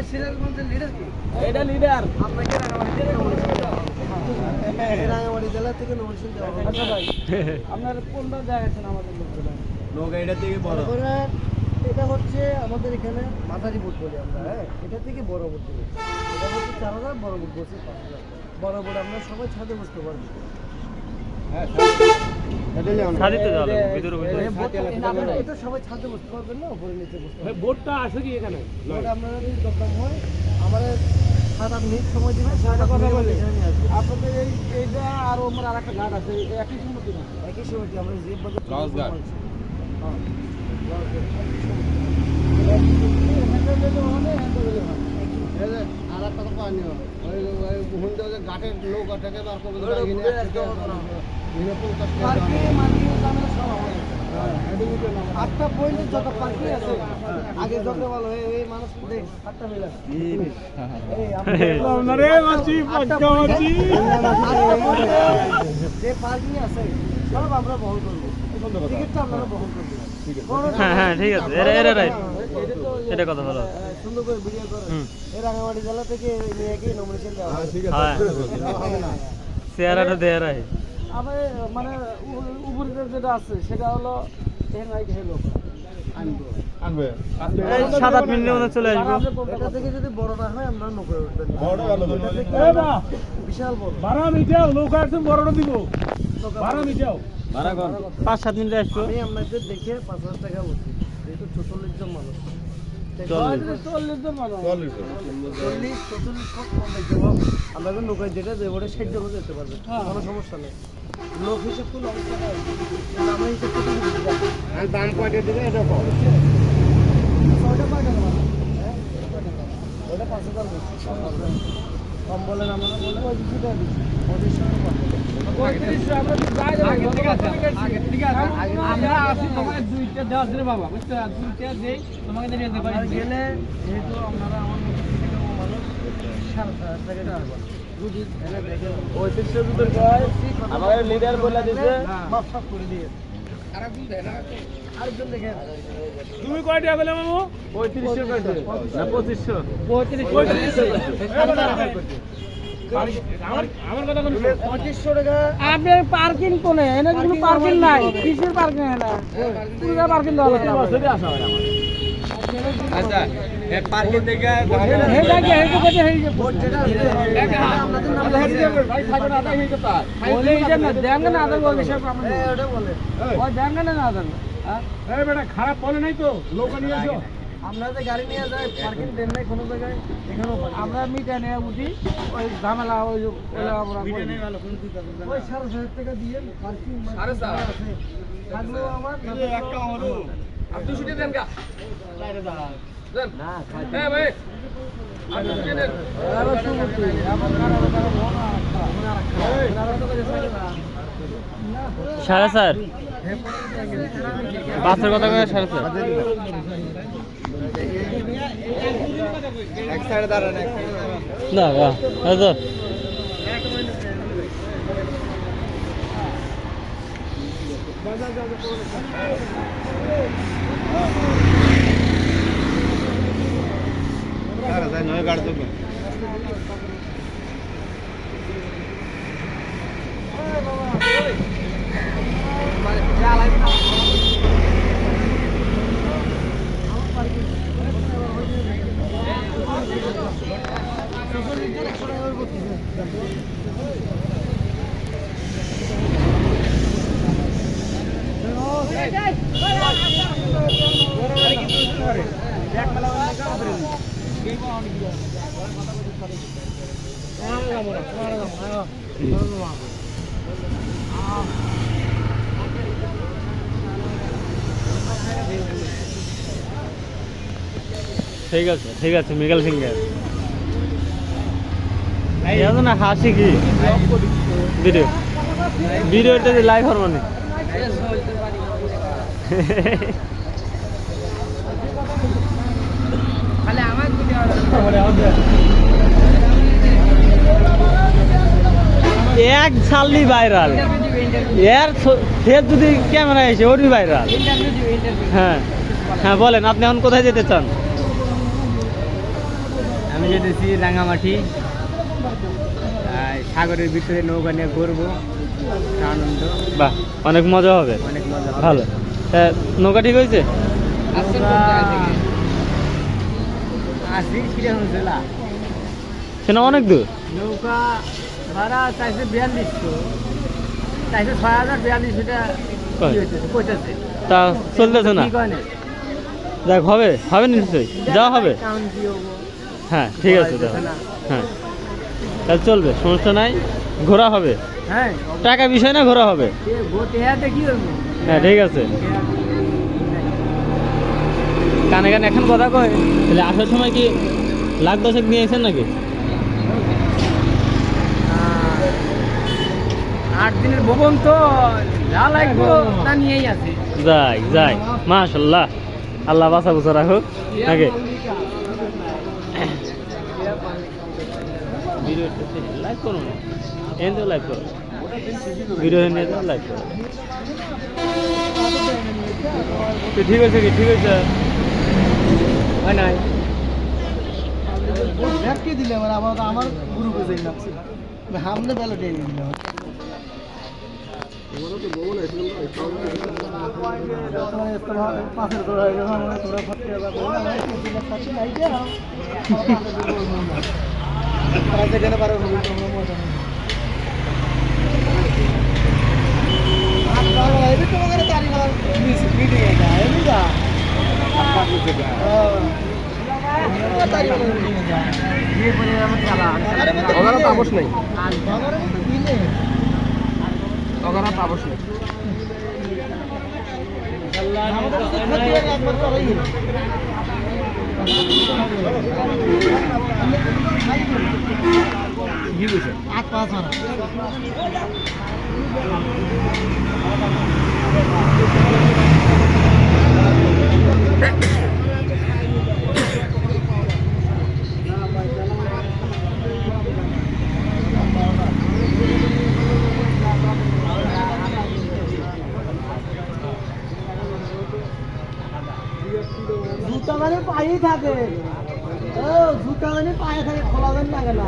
সিরাজগঞ্জের লিডার কি? এটা লিডার আপনাকে রাঙামাটি জেলা থেকে নমিনেশন দেওয়া হবে। আচ্ছা ভাই আপনার কোনটা জায়গাছেন আমাদের লোকগুলো নৌকা এটা থেকে বড় এটা হচ্ছে আমাদের এখানে মাথারি বোট বলি আমরা, হ্যাঁ, এটা থেকে বড় বোট বলি। এটা হচ্ছে 4000, বড় বোট বলছে 5000। বড় বোট আমরা সবাই ছাদে বসতে পারবো। ছাদিতে যাবে ভিতরে এটা সবাই ছাদে বসতে পারবেন না, উপরে নিচে বসতে পারবেন। বোটটা আসে কি এখানে আপনারা যদি দরকার হয় আমাদের 7-8 মিনিট সময় দিবেন, একটা কথা বলি এখানে নিয়ে আসবেন। আপনাদের এইটা আর আমার আর একটা ঘাট আছে একই সময় কিনা একই সময় কি আমরা যে বাজার লঞ্চ ঘাট। আর একটা কথা পানি ঘাটের নৌকা থেকে তার আটটা পয়েন্টের যত পার্কি আছে আগে যত ভালো এই মানুষ আটটা মিলে যে পার্কিং আছে সব আমরা বহন করবো, টিকিটটা আপনারা বহন করবেন। হ্যাঁ ঠিক আছে রাইট এটা কথা ভালো সুন্দর করে ভিডিও করে এই রাঙামাটি জেলা থেকে নিয়ে গিয়ে নমিনেশন দেওয়া হয়। হ্যাঁ চেহারাটা দেয় রাই আমি মানে উপরে যেটা আছে সেটা হলো হেলো আনবে 7-8 মিনিটের মধ্যে চলে আসবো। এটা থেকে যদি বড় না হয় আমরা নৌকায় উঠবেন। বড় ভালো এটা থেকে বিশাল বড় 12 মিটার নৌকা একদম বড়টা দিব 12 মিটার 5-7 মিনিটে আসবো। আমি আপনাদের দেখে 5000 টাকা বলছি, যেহেতু 44 জন মানুষ 40 জন মানুষ 40-44 ফুট কম দেখতে পাবো। আপনাদের নৌকায় যেটা যে ওটা 60 জন যেতে পারবে, কোনো সমস্যা নেই। লোক হিসেব করলে অনেক টাকা হয়, কিন্তু আমরা হিসেব করতে দাম কয়টা দিবে এটা কম ওটা 5 টাকা হ্যাঁ ওটা 5000 বলছি। কম বলেন আমরা বলে 25 টাকা দিচ্ছি 25 টাকা আমরা আসি তোমাকে 2টা দেওয়ার জন্য বাবা বুঝছো 2টা দেই তোমাকে দিয়ে দিতে পারি গেলে যেহেতু আপনারা আমার মতো মানুষ 7,500 টাকা দিতে যদি এনে দেখেন 35 ভিতর কয় আমাদের লিডার বলে দিছে মাফ সাফ করে দিয়ে আরেকজন দেখেন তুমি কয় টাকা বলে মামু 3500 কইছে না 2500 আমার কথা কোন 2500 টাকা আপনি পার্কিং কোনে এনে কোনো পার্কিং নাই কিসের পার্কিং না পুরো পার্কিং দাও বছরে আসা হয় আমার আচ্ছা এই পার্কিং থেকে হেটা কি হেটা কত হই যে ভোট যেটা আপনাদের নাম ভাই থাকো না তাই হইতো পার বলে এই যে না দেন না আদর বলে সব আমরা ওটা বলে ওই দেন না আদর হ্যাঁ এই বেটা খারাপ বলে নাই তো লোক নিয়ে আসো আপনাদের গাড়ি নিয়ে যায় পার্কিং দেন নাই কোনো জায়গায়, এখানেও আমরা মিটা নিয়ে উঠি ওই ঝামেলা ওই আমরা ওই 7,500 টাকা দিয়ে পার্কিং আছে থাকলেও আমার একটা হলো আপনি ছুটি দেন গা বাইরে দাঁড়া দেন না হ্যাঁ ভাই আপনি ছুটি দেন আমার কারণে সাড়ে 4 বাসের কথা কয়ে 4:30 এক সাইডে দাঁড়ান না আচ্ছা নয় গাড়ি তো ঠিক আছে মিগেল ফিঙ্গার ইয়াদ না হাসি কি ভিডিওটা লাইভ হরমোনি খালি আমার এক ছাড়লি ভাইরাল এর ফের যদি ক্যামেরা এসে ওরই ভাইরাল হ্যাঁ হ্যাঁ বলেন আপনি এখন কোথায় যেতে চান আমি যেতেছি রাঙামাটি সাগরের ভিতরে নৌকা নিয়ে ঘুরবো, আনন্দ, বাহ, অনেক মজা হবে। অনেক মজা হবে। ভালো। নৌকা ঠিক হয়েছে? আসি কিরকম জেলা সেটা অনেক দূর। নৌকা ভাড়া চাইছে 4200, চাইছে 6042, এটা কয়? কি হইতেছে কইতেছে তা চলতেছে না। কি কয় না? দেখ, হবে হবে নিশ্চয়ই, যাওয়া হবে। কারণ কি হবো? হ্যাঁ ঠিক আছে, হইতেছে যাও। না। হ্যাঁ, তাহলে চলবে, সমস্যা নাই, ঘোরা হবে। হ্যাঁ, টাকা বিষয় না, ঘোরা হবে। টেহাতে কি হইবো? হ্যাঁ ঠিক আছে। কানে কানে এখন কথা কয়, তাহলে আসার সময় কি লাখ দশেক নিয়ে এসেছেন নাকি? 8 দিনের ভবন তো যা লাগবো তা নিয়েই আছে। যাই যাই, মাশাল্লাহ, আল্লাহ বাঁচা বুঝা রাখুক নাকি। ভিডিও লাইক করো না, এনে লাইক করো, ভিডিও নিয়ে যাও, লাইক করো। তো ঠিক আছে কি, ঠিক আছে, হয় নাই। ব্যাগকে দিলে আমার গ্রুপে যাই লাগছে, সামনে বেলা টেনে দিলাম। পাশের তোরা তোরা ফটকে যেখানে পারো মজা তোমাকে তারি মিটিং যা ওখানে তাপস নেই, ওখানে তাপস নেই। কি বুঝছে? জুতা মানে পায়ে থাকে, ও জুতা মানে পায়ে থাকে, খোলা দেন না কেন?